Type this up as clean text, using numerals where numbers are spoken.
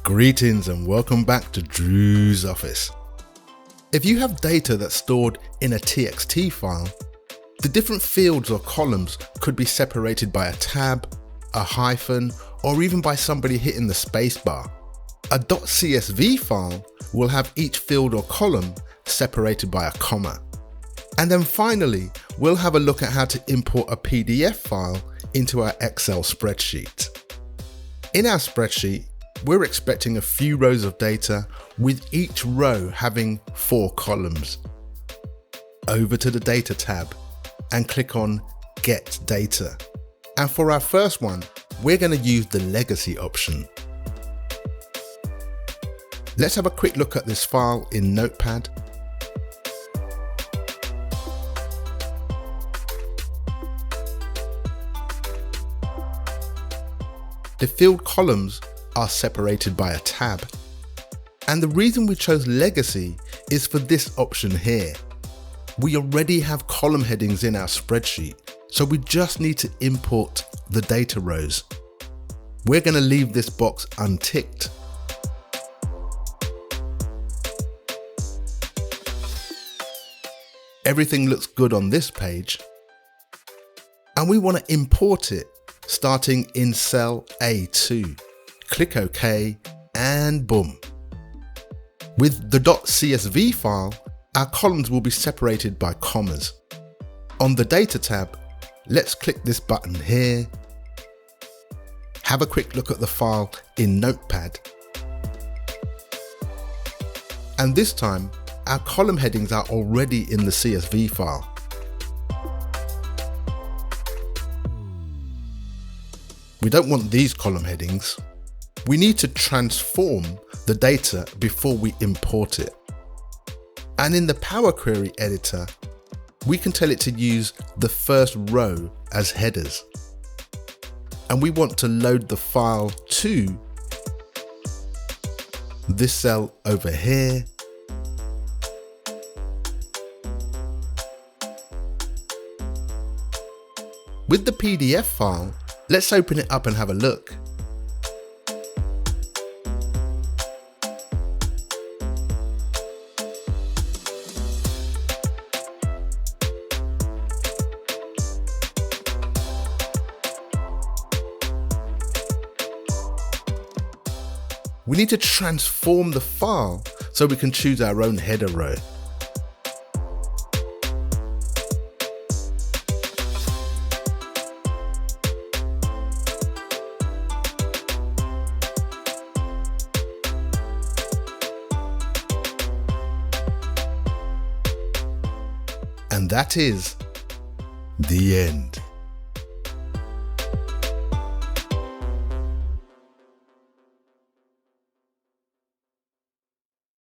Greetings and welcome back to Drew's office. If you have data that's stored in a TXT file, the different fields or columns could be separated by a tab, a hyphen, or even by somebody hitting the spacebar. A .csv file will have each field or column separated by a comma. And then finally, we'll have a look at how to import a PDF file into our Excel spreadsheet. In our spreadsheet, we're expecting a few rows of data with each row having 4 columns. Over to the Data tab and click on Get Data. And for our first one, we're going to use the Legacy option. Let's have a quick look at this file in Notepad. The field columns are separated by a tab. And the reason we chose Legacy is for this option here. We already have column headings in our spreadsheet, so we just need to import the data rows. We're going to leave this box unticked. Everything looks good on this page, and we want to import it starting in cell A2. Click OK and boom. With the .csv file, our columns will be separated by commas. On the Data tab, let's click this button here. Have a quick look at the file in Notepad. And this time, our column headings are already in the CSV file. We don't want these column headings. We need to transform the data before we import it. And in the Power Query editor, we can tell it to use the first row as headers. And we want to load the file to this cell over here. With the PDF file, let's open it up and have a look. We need to transform the file so we can choose our own header row. And that is the end.